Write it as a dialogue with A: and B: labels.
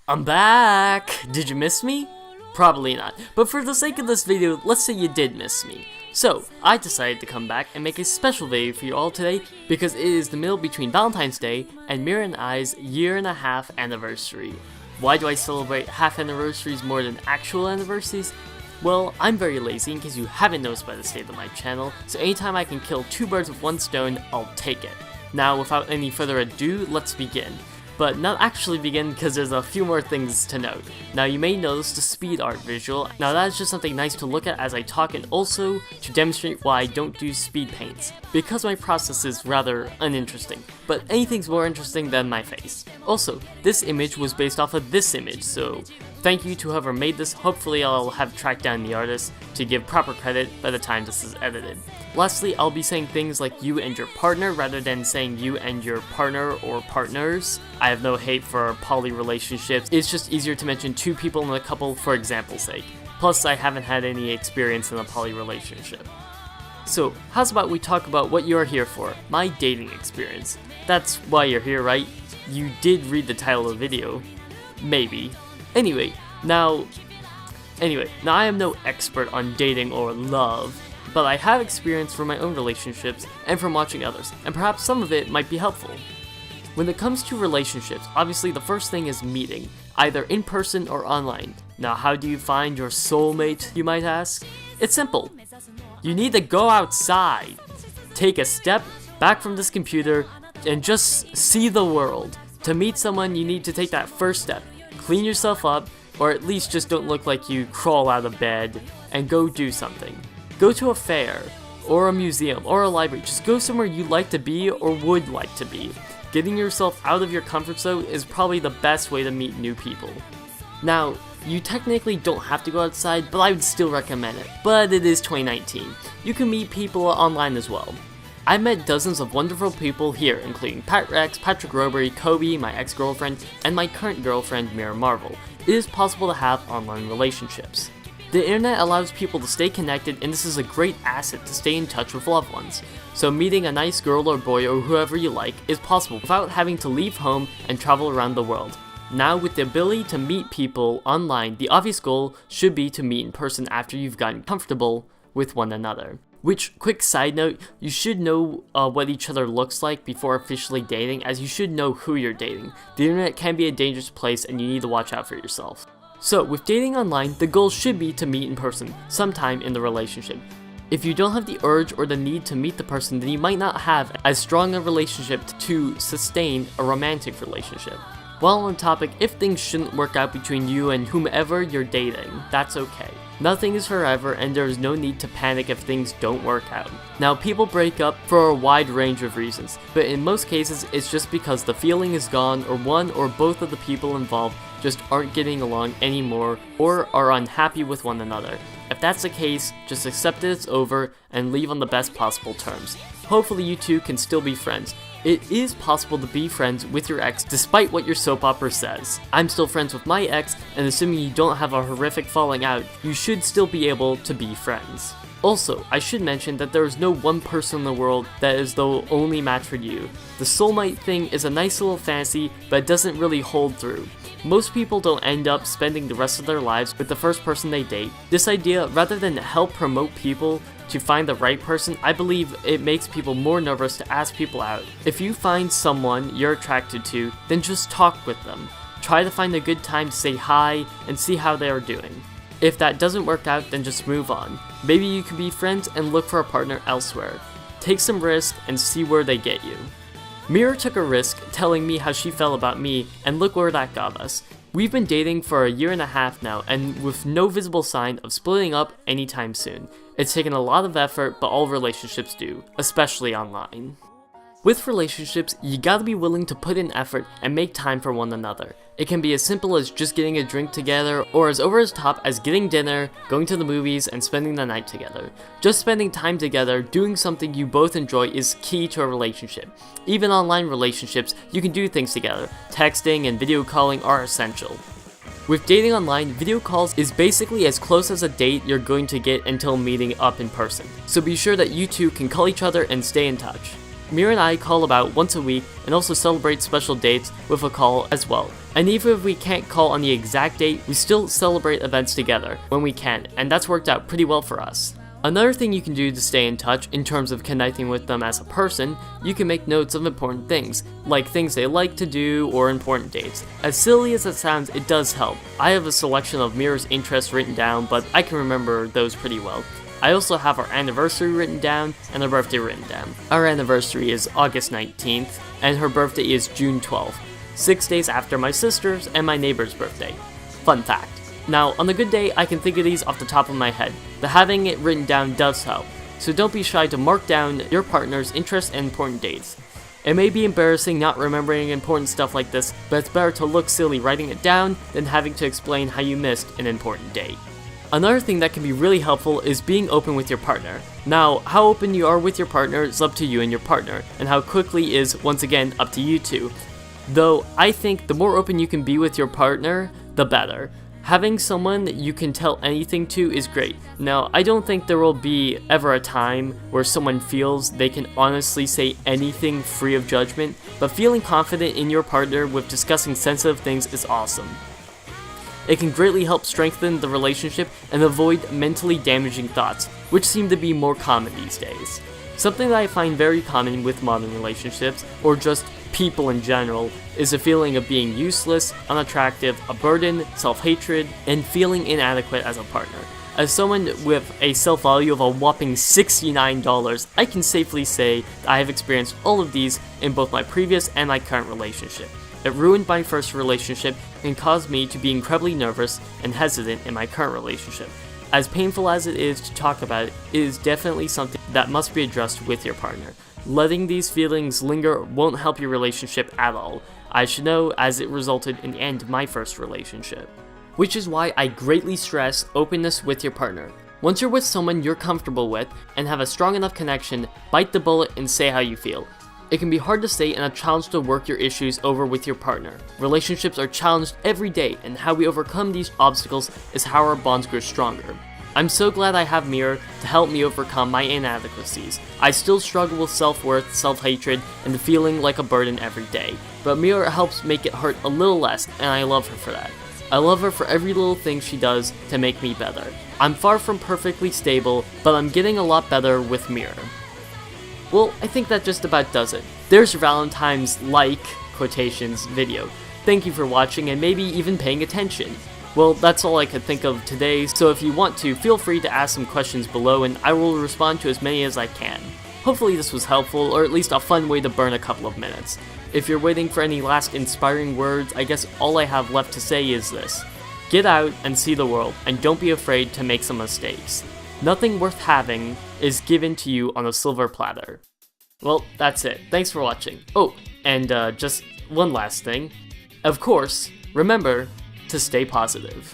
A: I'm back! Did you miss me? Probably not, but for the sake of this video, let's say you did miss me. So, I decided to come back and make a special video for you all today because it is the middle between Valentine's Day and Mira and I's year-and-a-half anniversary. Why do I celebrate half anniversaries more than actual anniversaries? Well, I'm very lazy in case you haven't noticed by the state of my channel, so anytime I can kill two birds with one stone, I'll take it. Now, without any further ado, let's begin. But not actually begin because there's a few more things to note. Now you may notice the speed art visual. Now that is just something nice to look at as I talk and also to demonstrate why I don't do speed paints, because my process is rather uninteresting, but anything's more interesting than my face. Also, this image was based off of this image, so thank you to whoever made this. Hopefully I'll have tracked down the artist to give proper credit by the time this is edited. Lastly, I'll be saying things like you and your partner rather than saying you and your partner or partners. I have no hate for poly relationships, it's just easier to mention two people in a couple for example's sake. Plus, I haven't had any experience in a poly relationship. So, how's about we talk about what you're here for, my dating experience. That's why you're here, right? You did read the title of the video. Maybe. Anyway, now I am no expert on dating or love, but I have experience from my own relationships and from watching others, and perhaps some of it might be helpful. When it comes to relationships, obviously the first thing is meeting, either in person or online. Now how do you find your soulmate, you might ask? It's simple. You need to go outside, take a step back from this computer, and just see the world. To meet someone, you need to take that first step. Clean yourself up, or at least just don't look like you crawl out of bed, and go do something. Go to a fair, or a museum, or a library. Just go somewhere you like to be or would like to be. Getting yourself out of your comfort zone is probably the best way to meet new people. Now, you technically don't have to go outside, but I would still recommend it. But it is 2019. You can meet people online as well. I met dozens of wonderful people here, including Pat Rex, Patrick Robery, Kobe, my ex-girlfriend, and my current girlfriend, Mira Marvel. It is possible to have online relationships. The internet allows people to stay connected, and this is a great asset to stay in touch with loved ones. So meeting a nice girl or boy or whoever you like is possible without having to leave home and travel around the world. Now with the ability to meet people online, the obvious goal should be to meet in person after you've gotten comfortable with one another. Which, quick side note, you should know what each other looks like before officially dating, as you should know who you're dating. The internet can be a dangerous place and you need to watch out for yourself. So, with dating online, the goal should be to meet in person, sometime in the relationship. If you don't have the urge or the need to meet the person, then you might not have as strong a relationship to sustain a romantic relationship. While on topic, if things shouldn't work out between you and whomever you're dating, that's okay. Nothing is forever and there is no need to panic if things don't work out. Now, people break up for a wide range of reasons, but in most cases it's just because the feeling is gone or one or both of the people involved just aren't getting along anymore or are unhappy with one another. If that's the case, just accept that it's over and leave on the best possible terms. Hopefully you two can still be friends. It is possible to be friends with your ex despite what your soap opera says. I'm still friends with my ex, and assuming you don't have a horrific falling out, you should still be able to be friends. Also, I should mention that there is no one person in the world that is the only match for you. The soulmate thing is a nice little fantasy, but it doesn't really hold through. Most people don't end up spending the rest of their lives with the first person they date. This idea, rather than help promote people to find the right person, I believe it makes people more nervous to ask people out. If you find someone you're attracted to, then just talk with them. Try to find a good time to say hi and see how they are doing. If that doesn't work out, then just move on. Maybe you can be friends and look for a partner elsewhere. Take some risk and see where they get you. Mira took a risk telling me how she felt about me, and look where that got us. We've been dating for a year and a half now, and with no visible sign of splitting up anytime soon. It's taken a lot of effort, but all relationships do, especially online. With relationships, you gotta be willing to put in effort and make time for one another. It can be as simple as just getting a drink together, or as over the top as getting dinner, going to the movies, and spending the night together. Just spending time together, doing something you both enjoy is key to a relationship. Even online relationships, you can do things together. Texting and video calling are essential. With dating online, video calls is basically as close as a date you're going to get until meeting up in person. So be sure that you two can call each other and stay in touch. Mira and I call about once a week and also celebrate special dates with a call as well. And even if we can't call on the exact date, we still celebrate events together when we can, and that's worked out pretty well for us. Another thing you can do to stay in touch in terms of connecting with them as a person, you can make notes of important things, like things they like to do or important dates. As silly as it sounds, it does help. I have a selection of Mira's interests written down, but I can remember those pretty well. I also have our anniversary written down and her birthday written down. Our anniversary is August 19th, and her birthday is June 12th, 6 days after my sister's and my neighbor's birthday. Fun fact. Now, on a good day, I can think of these off the top of my head, but having it written down does help, so don't be shy to mark down your partner's interests and important dates. It may be embarrassing not remembering important stuff like this, but it's better to look silly writing it down than having to explain how you missed an important date. Another thing that can be really helpful is being open with your partner. Now, how open you are with your partner is up to you and your partner, and how quickly is, once again, up to you two. Though, I think the more open you can be with your partner, the better. Having someone that you can tell anything to is great. Now, I don't think there will be ever a time where someone feels they can honestly say anything free of judgment, but feeling confident in your partner with discussing sensitive things is awesome. It can greatly help strengthen the relationship and avoid mentally damaging thoughts, which seem to be more common these days. Something that I find very common with modern relationships, or just people in general, is a feeling of being useless, unattractive, a burden, self-hatred, and feeling inadequate as a partner. As someone with a self-value of a whopping $69, I can safely say that I have experienced all of these in both my previous and my current relationship. It ruined my first relationship and caused me to be incredibly nervous and hesitant in my current relationship. As painful as it is to talk about, it is definitely something that must be addressed with your partner. Letting these feelings linger won't help your relationship at all. I should know, as it resulted in the end of my first relationship. Which is why I greatly stress openness with your partner. Once you're with someone you're comfortable with and have a strong enough connection, bite the bullet and say how you feel. It can be hard to say and a challenge to work your issues over with your partner. Relationships are challenged every day, and how we overcome these obstacles is how our bonds grow stronger. I'm so glad I have Mira to help me overcome my inadequacies. I still struggle with self-worth, self-hatred, and feeling like a burden every day, but Mira helps make it hurt a little less, and I love her for that. I love her for every little thing she does to make me better. I'm far from perfectly stable, but I'm getting a lot better with Mira. Well, I think that just about does it. There's Valentine's quotations video. Thank you for watching and maybe even paying attention. Well, that's all I could think of today, so if you want to, feel free to ask some questions below and I will respond to as many as I can. Hopefully this was helpful, or at least a fun way to burn a couple of minutes. If you're waiting for any last inspiring words, I guess all I have left to say is this. Get out and see the world, and don't be afraid to make some mistakes. Nothing worth having is given to you on a silver platter. Well, that's it. Thanks for watching. Oh, and just one last thing. Of course, remember to stay positive.